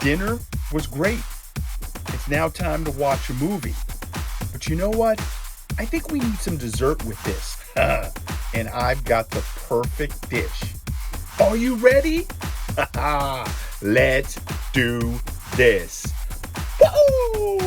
Dinner was great. It's now time to watch a movie. But you know what? I think we need some dessert with this. And I've got the perfect dish. Are you ready? Let's do this. Woo!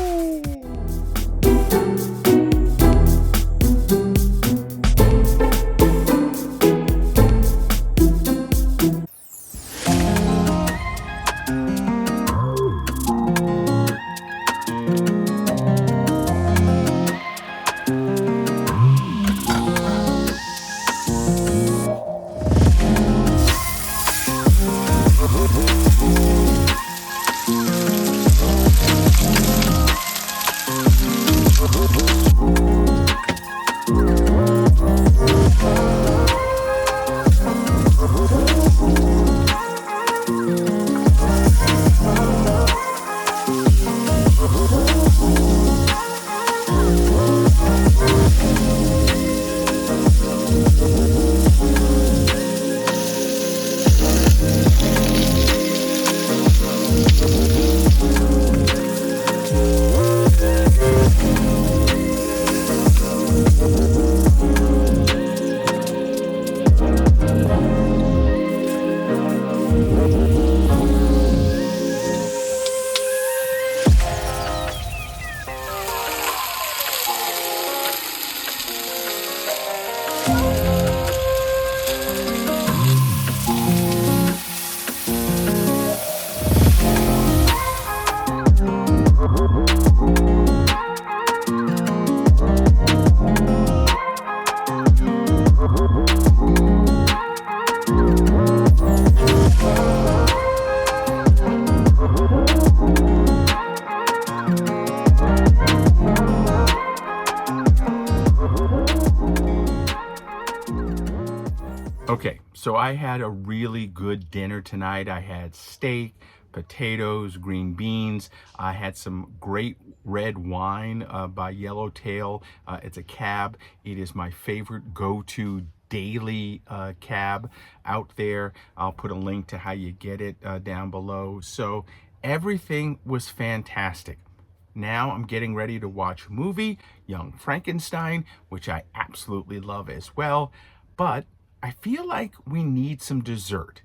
Okay, so I had a really good dinner tonight. I had steak, potatoes, green beans. I had some great red wine by Yellowtail. It's a cab. It is my favorite go-to daily cab out there. I'll put a link to how you get it down below. So everything was fantastic. Now I'm getting ready to watch a movie, Young Frankenstein, which I absolutely love as well. But I feel like we need some dessert.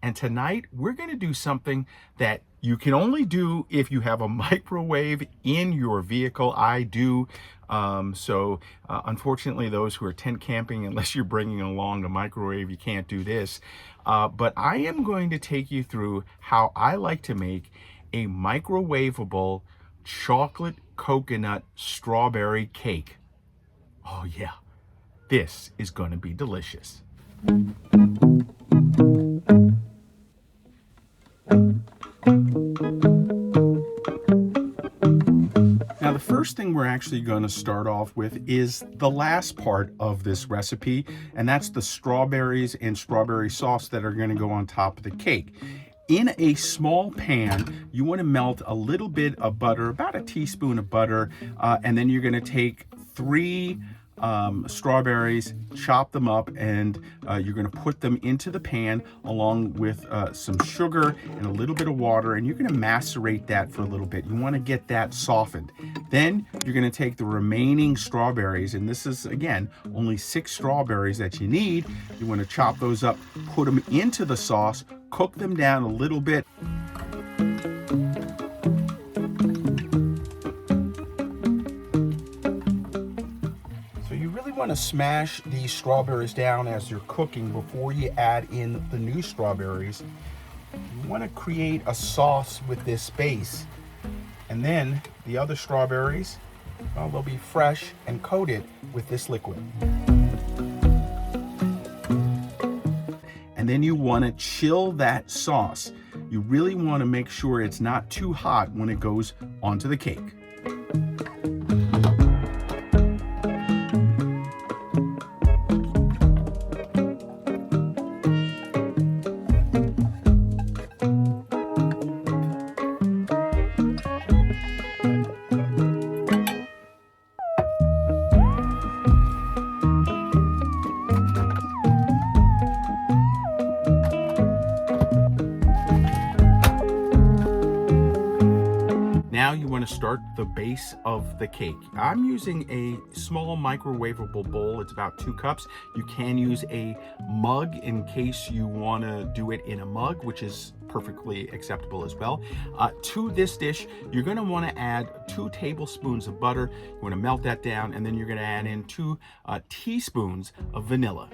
And tonight we're going to do something that you can only do if you have a microwave in your vehicle. I do. Unfortunately, those who are tent camping, unless you're bringing along a microwave, you can't do this. But I am going to take you through how I like to make a microwavable chocolate coconut strawberry cake. Oh yeah, this is going to be delicious. Now, the first thing we're actually going to start off with is the last part of this recipe, and that's the strawberries and strawberry sauce that are going to go on top of the cake. In a small pan, you want to melt a little bit of butter, about a teaspoon of butter, and then you're going to take 3 strawberries, chop them up, and you're going to put them into the pan along with some sugar and a little bit of water, and you're going to macerate that for a little bit. You want to get that softened. Then you're going to take the remaining strawberries, and this is, again, only 6 strawberries that you need. You want to chop those up, put them into the sauce, cook them down a little bit. Want to smash these strawberries down as you're cooking before you add in the new strawberries. You want to create a sauce with this base, and then the other strawberries, well, they'll be fresh and coated with this liquid. And then you want to chill that sauce. You really want to make sure it's not too hot when it goes onto the cake. Now you want to start the base of the cake. I'm using a small microwavable bowl. It's about 2 cups. You can use a mug in case you want to do it in a mug, which is perfectly acceptable as well. To this dish, you're going to want to add 2 tablespoons of butter. You want to melt that down, and then you're going to add in 2 teaspoons of vanilla.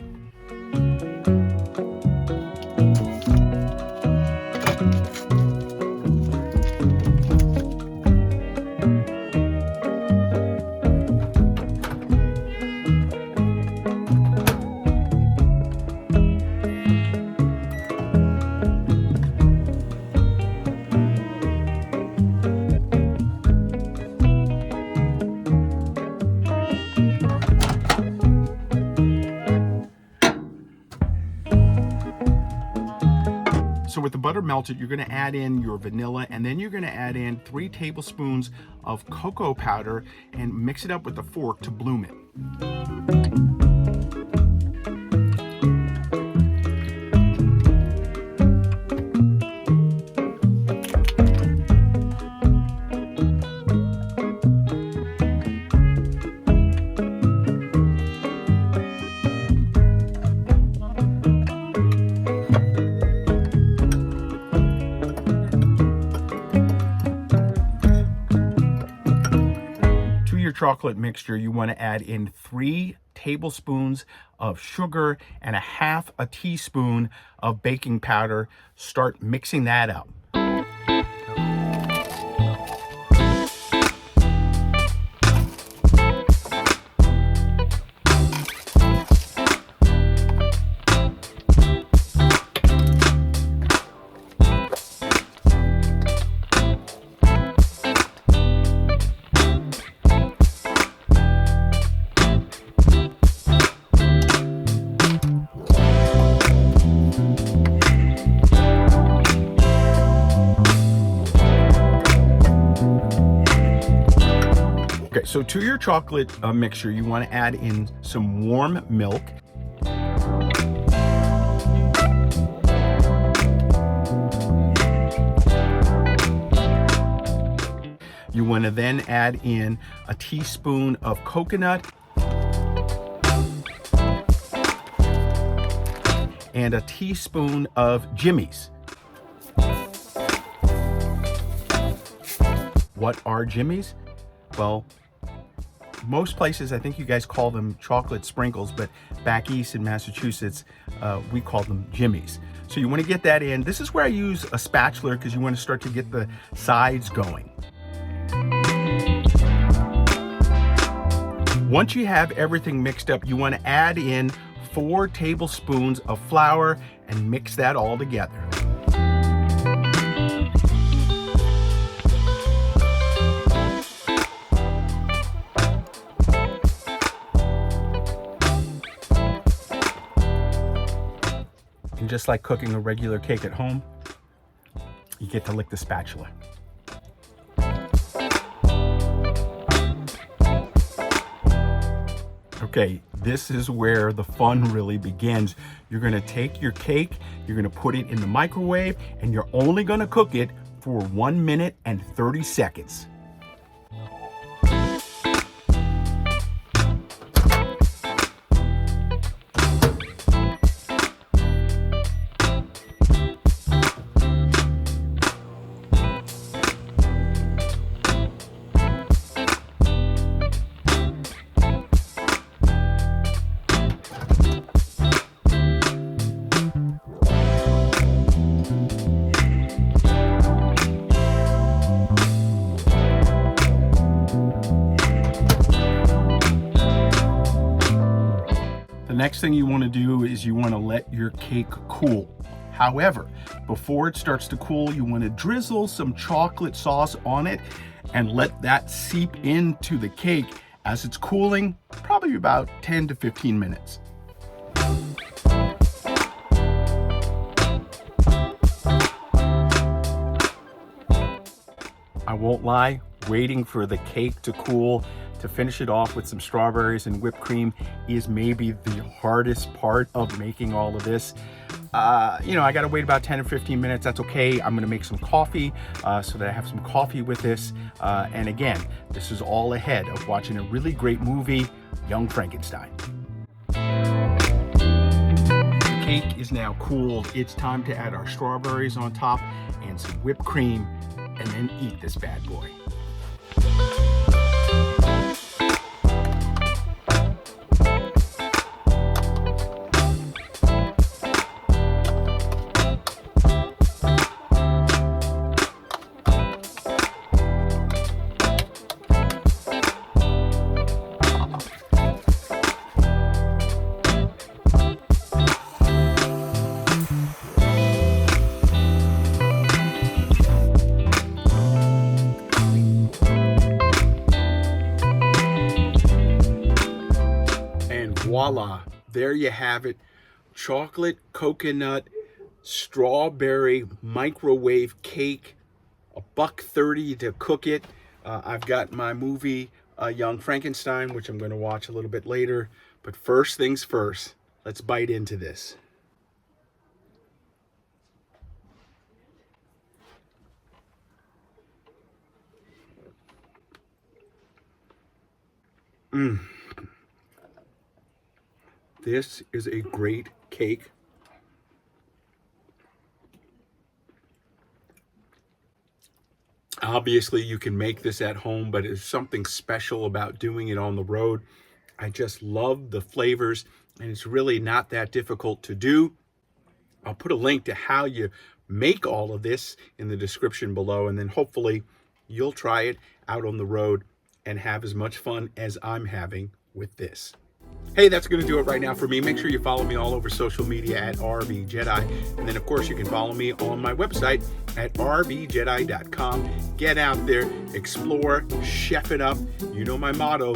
So with the butter melted, you're going to add in your vanilla, and then you're going to add in 3 tablespoons of cocoa powder and mix it up with a fork to bloom it. Chocolate mixture, you want to add in 3 tablespoons of sugar and 1/2 teaspoon of baking powder. Start mixing that up. Okay, so to your chocolate mixture, you want to add in some warm milk. You want to then add in a teaspoon of coconut and a teaspoon of jimmies. What are jimmies? Well, most places, I think you guys call them chocolate sprinkles, but back east in Massachusetts, we call them jimmies. So you want to get that in. This is where I use a spatula because you want to start to get the sides going. Once you have everything mixed up, you want to add in 4 tablespoons of flour and mix that all together. And just like cooking a regular cake at home, you get to lick the spatula. Okay, this is where the fun really begins. You're gonna take your cake, you're gonna put it in the microwave, and you're only gonna cook it for 1 minute and 30 seconds. The next thing you want to do is you want to let your cake cool. However, before it starts to cool, you want to drizzle some chocolate sauce on it and let that seep into the cake as it's cooling, probably about 10 to 15 minutes. I won't lie, waiting for the cake to cool to finish it off with some strawberries and whipped cream is maybe the hardest part of making all of this. you know, I gotta wait about 10 or 15 minutes. That's okay. I'm gonna make some coffee so that I have some coffee with this. And again, this is all ahead of watching a really great movie, Young Frankenstein. The cake is now cooled. It's time to add our strawberries on top and some whipped cream, and then eat this bad boy. Voila, there you have it. Chocolate, coconut, strawberry microwave cake, $1.30 to cook it. I've got my movie, Young Frankenstein, which I'm going to watch a little bit later. But first things first, let's bite into this. This is a great cake. Obviously, you can make this at home, but there's something special about doing it on the road. I just love the flavors, and it's really not that difficult to do. I'll put a link to how you make all of this in the description below, and then hopefully you'll try it out on the road and have as much fun as I'm having with this. Hey, that's going to do it right now for me. Make sure you follow me all over social media at RVJedeye. And then, of course, you can follow me on my website at RVJedeye.com. Get out there, explore, chef it up. You know my motto,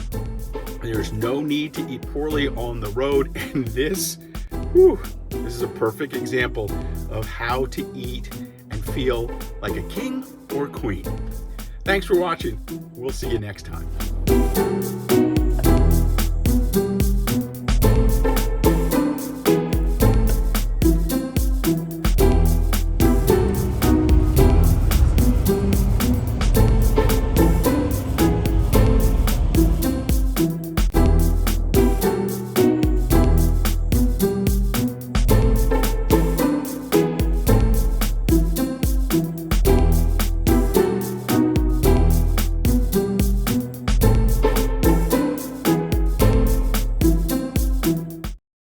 there's no need to eat poorly on the road. And this is a perfect example of how to eat and feel like a king or queen. Thanks for watching. We'll see you next time.